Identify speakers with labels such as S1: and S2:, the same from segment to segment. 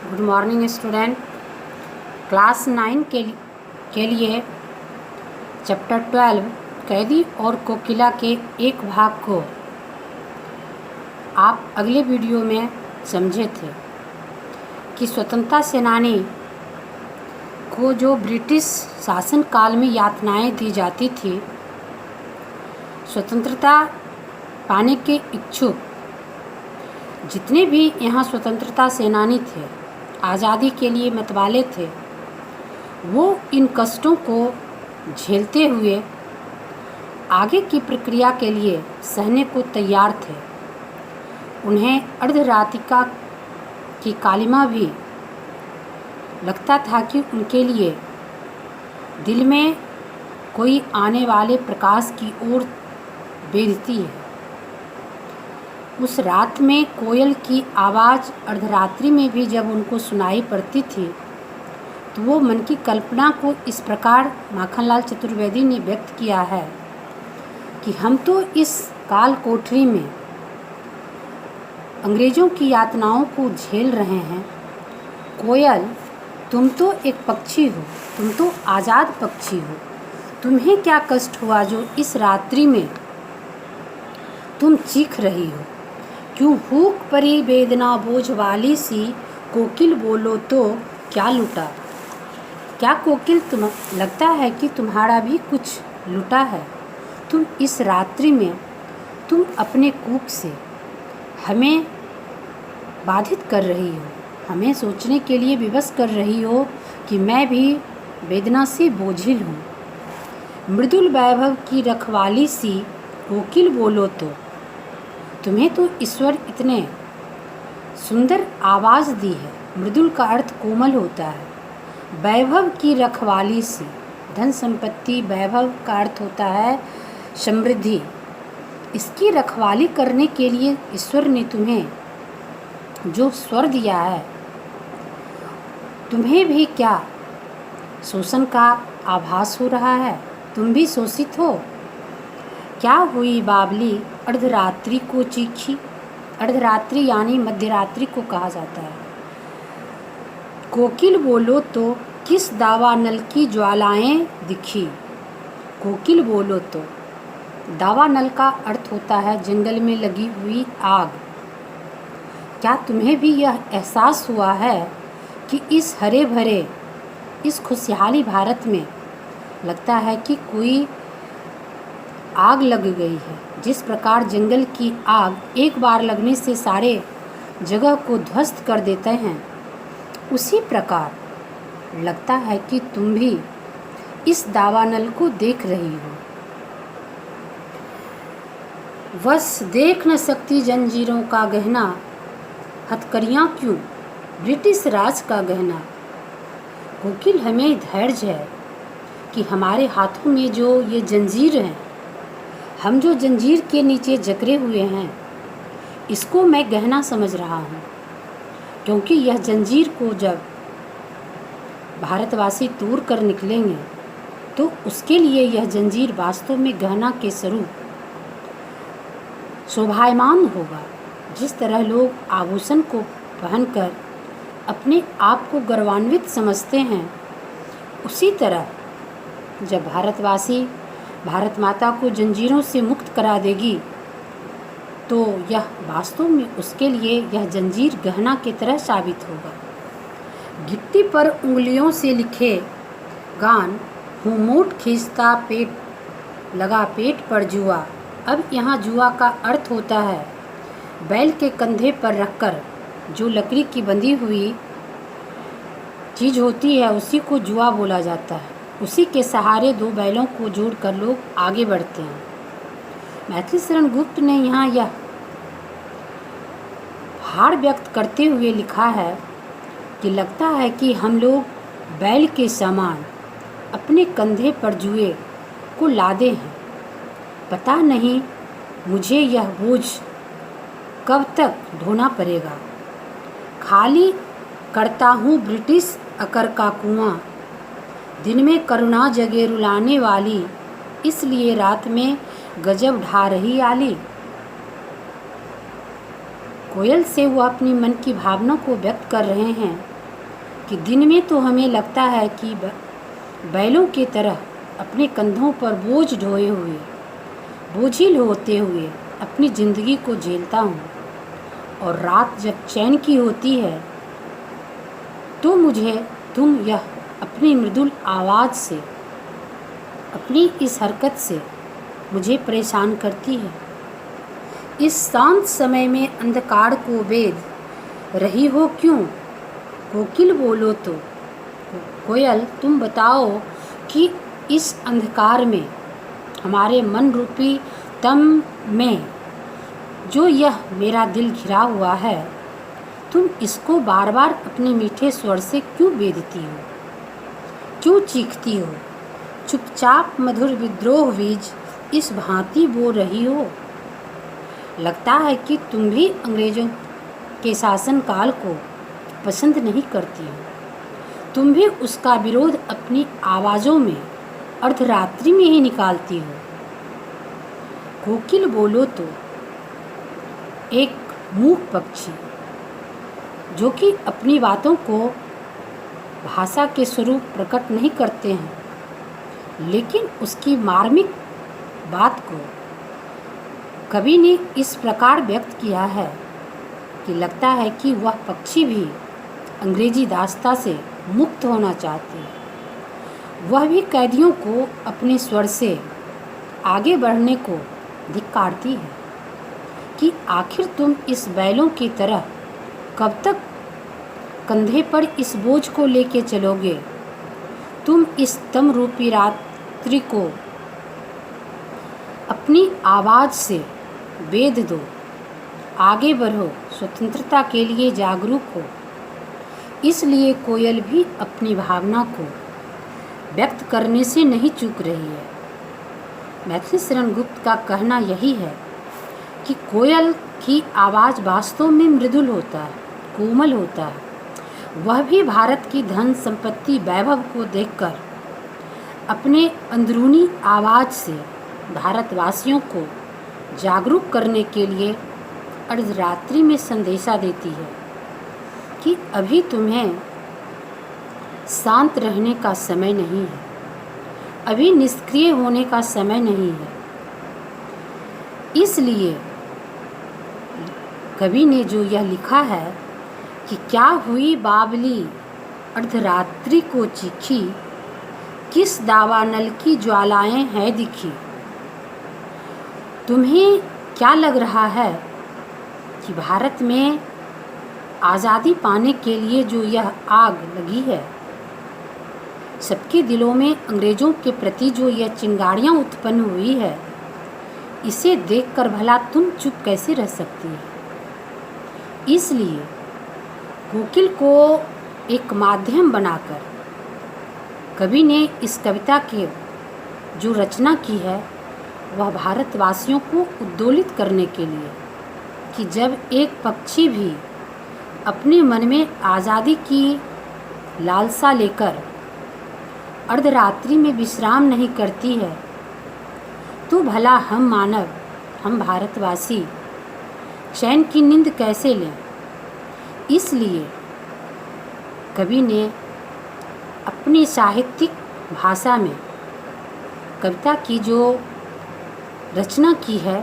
S1: Good morning student. Class 9 के लिए chapter 12 कैदी और कोकिला के एक भाग को आप अगले वीडियो में समझे थे कि स्वतंत्रता सेनानी को जो ब्रिटिश शासन काल में यातनाएं दी जाती थी, स्वतंत्रता पाने के इच्छुक जितने भी यहाँ स्वतंत्रता सेनानी थे, आज़ादी के लिए मतवाले थे, वो इन कष्टों को झेलते हुए आगे की प्रक्रिया के लिए सहने को तैयार थे। उन्हें अर्धरात्रिका की कालिमा भी लगता था कि उनके लिए दिल में कोई आने वाले प्रकाश की ओर बेधती है। उस रात में कोयल की आवाज़ अर्धरात्रि में भी जब उनको सुनाई पड़ती थी तो वो मन की कल्पना को इस प्रकार माखनलाल चतुर्वेदी ने व्यक्त किया है कि हम तो इस काल कोठरी में अंग्रेज़ों की यातनाओं को झेल रहे हैं। कोयल, तुम तो एक पक्षी हो, तुम तो आज़ाद पक्षी हो। तुम्हें क्या कष्ट हुआ जो इस रात्रि में तुम चीख रही हो? क्यों हुक परी वेदना बोझ वाली सी, कोकिल बोलो तो क्या लूटा? क्या कोकिल, तुम लगता है कि तुम्हारा भी कुछ लूटा है? तुम इस रात्रि में तुम अपने कूक से हमें बाधित कर रही हो, हमें सोचने के लिए विवश कर रही हो कि मैं भी वेदना से बोझिल हूँ। मृदुल वैभव की रखवाली सी, कोकिल बोलो तो। तुम्हें तो ईश्वर इतने सुंदर आवाज़ दी है। मृदुल का अर्थ कोमल होता है। वैभव की रखवाली सी, धन संपत्ति, वैभव का अर्थ होता है समृद्धि। इसकी रखवाली करने के लिए ईश्वर ने तुम्हें जो स्वर दिया है, तुम्हें भी क्या शोषण का आभास हो रहा है? तुम भी शोषित हो। क्या हुई बावली अर्धरात्रि को चीखी? अर्धरात्रि यानी मध्यरात्रि को कहा जाता है। कोकिल बोलो तो किस दावा नल की ज्वालाएं दिखी? कोकिल बोलो तो, दावा नल का अर्थ होता है जंगल में लगी हुई आग। क्या तुम्हें भी यह एहसास हुआ है कि इस हरे भरे, इस खुशहाली भारत में लगता है कि कोई आग लग गई है? जिस प्रकार जंगल की आग एक बार लगने से सारे जगह को ध्वस्त कर देते हैं, उसी प्रकार लगता है कि तुम भी इस दावानल को देख रही हो। बस देख न सकती जंजीरों का गहना, हथकड़ियाँ क्यों ब्रिटिश राज का गहना। कोकिल, हमें धैर्य है कि हमारे हाथों में जो ये जंजीर हैं, हम जो जंजीर के नीचे जकड़े हुए हैं, इसको मैं गहना समझ रहा हूँ, क्योंकि यह जंजीर को जब भारतवासी तोड़ कर निकलेंगे तो उसके लिए यह जंजीर वास्तव में गहना के स्वरूप शोभायमान होगा। जिस तरह लोग आभूषण को पहनकर अपने आप को गौरवान्वित समझते हैं, उसी तरह जब भारतवासी भारत माता को जंजीरों से मुक्त करा देगी तो यह वास्तव में उसके लिए यह जंजीर गहना की तरह साबित होगा। गिट्टी पर उंगलियों से लिखे गान, हूँ मूठ खींचता पेट लगा पेट पर जुआ। अब यहाँ जुआ का अर्थ होता है बैल के कंधे पर रखकर जो लकड़ी की बंधी हुई चीज़ होती है, उसी को जुआ बोला जाता है। उसी के सहारे दो बैलों को जोड़कर लोग आगे बढ़ते हैं। मैथिली शरण गुप्त ने यहाँ यह भार व्यक्त करते हुए लिखा है कि लगता है कि हम लोग बैल के समान अपने कंधे पर जुए को लादे हैं। पता नहीं मुझे यह बोझ कब तक ढोना पड़ेगा। खाली करता हूँ ब्रिटिश अकर का कुआं, दिन में करुणा जगे रुलाने वाली, इसलिए रात में गजब ढा रही आली। कोयल से वो अपनी मन की भावना को व्यक्त कर रहे हैं कि दिन में तो हमें लगता है कि बैलों की तरह अपने कंधों पर बोझ ढोए हुए, बोझिल होते हुए अपनी ज़िंदगी को झेलता हूँ, और रात जब चैन की होती है तो मुझे तुम यह अपनी मृदुल आवाज़ से, अपनी इस हरकत से मुझे परेशान करती है। इस शांत समय में अंधकार को वेद रही हो क्यों? कोकिल बोलो तो। कोयल तुम बताओ कि इस अंधकार में, हमारे मन रूपी तम में जो यह मेरा दिल घिरा हुआ है, तुम इसको बार बार अपने मीठे स्वर से क्यों बेधती हो, क्यों चीखती हो? चुपचाप मधुर विद्रोह बीज इस भांति बो रही हो। लगता है कि तुम भी अंग्रेज़ों के शासनकाल को पसंद नहीं करती हो। तुम भी उसका विरोध अपनी आवाज़ों में अर्धरात्रि में ही निकालती हो। कोकिल बोलो तो। एक मूक पक्षी जो कि अपनी बातों को भाषा के स्वरूप प्रकट नहीं करते हैं, लेकिन उसकी मार्मिक बात को कवि ने इस प्रकार व्यक्त किया है कि लगता है कि वह पक्षी भी अंग्रेजी दास्ता से मुक्त होना चाहती है। वह भी कैदियों को अपने स्वर से आगे बढ़ने को धिक्कारती है कि आखिर तुम इस बैलों की तरह कब तक कंधे पर इस बोझ को लेके चलोगे? तुम इस तम रूपी रात्रि को अपनी आवाज़ से बेध दो। आगे बढ़ो, स्वतंत्रता के लिए जागरूक हो। इसलिए कोयल भी अपनी भावना को व्यक्त करने से नहीं चूक रही है। मैथिली शरण गुप्त का कहना यही है कि कोयल की आवाज़ वास्तव में मृदुल होता है, कोमल होता है। वह भी भारत की धन संपत्ति वैभव को देखकर अपने अंदरूनी आवाज़ से भारतवासियों को जागरूक करने के लिए अर्धरात्रि में संदेशा देती है कि अभी तुम्हें शांत रहने का समय नहीं है, अभी निष्क्रिय होने का समय नहीं है। इसलिए कवि ने जो यह लिखा है कि क्या हुई बावली अर्धरात्रि को चीखी, किस दावानल की ज्वालाएं हैं दिखी। तुम्हें क्या लग रहा है कि भारत में आज़ादी पाने के लिए जो यह आग लगी है, सबके दिलों में अंग्रेज़ों के प्रति जो यह चिंगारियाँ उत्पन्न हुई है, इसे देखकर भला तुम चुप कैसे रह सकती है? इसलिए कोकिल को एक माध्यम बनाकर कवि ने इस कविता के जो रचना की है, वह भारतवासियों को उद्दोलित करने के लिए कि जब एक पक्षी भी अपने मन में आज़ादी की लालसा लेकर अर्धरात्रि में विश्राम नहीं करती है, तो भला हम मानव, हम भारतवासी चैन की नींद कैसे लें? इसलिए कवि ने अपनी साहित्यिक भाषा में कविता की जो रचना की है,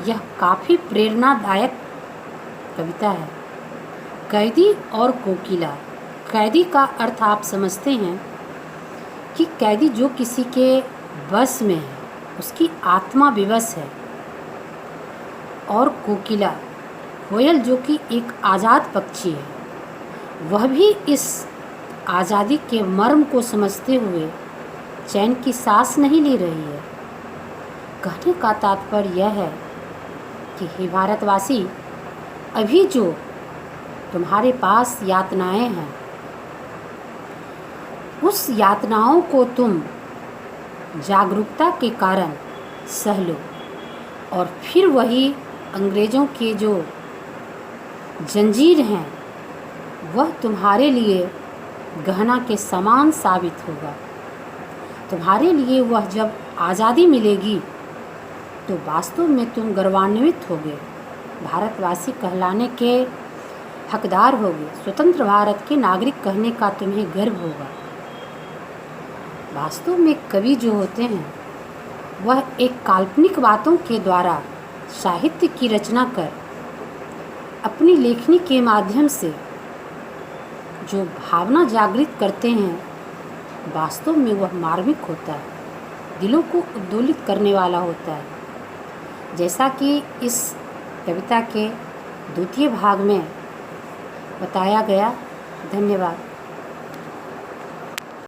S1: यह काफ़ी प्रेरणादायक कविता है। कैदी और कोकिला। कैदी का अर्थ आप समझते हैं कि कैदी जो किसी के बस में है, उसकी आत्मा विवश है। और कोकिला, कोयल जो कि एक आज़ाद पक्षी है, वह भी इस आज़ादी के मर्म को समझते हुए चैन की सांस नहीं ले रही है। कहने का तात्पर्य यह है कि हे भारतवासी, अभी जो तुम्हारे पास यातनाएं हैं, उस यातनाओं को तुम जागरूकता के कारण सह लो, और फिर वही अंग्रेज़ों के जो जंजीर हैं, वह तुम्हारे लिए गहना के समान साबित होगा। तुम्हारे लिए वह जब आज़ादी मिलेगी तो वास्तव में तुम गर्वान्वित होगे, भारतवासी कहलाने के हकदार होगे, स्वतंत्र भारत के नागरिक कहने का तुम्हें गर्व होगा। वास्तव में कवि जो होते हैं वह एक काल्पनिक बातों के द्वारा साहित्य की रचना कर अपनी लेखनी के माध्यम से जो भावना जागृत करते हैं, वास्तव में वह मार्मिक होता है, दिलों को उद्दोलित करने वाला होता है। जैसा कि इस कविता के द्वितीय भाग में बताया गया। धन्यवाद।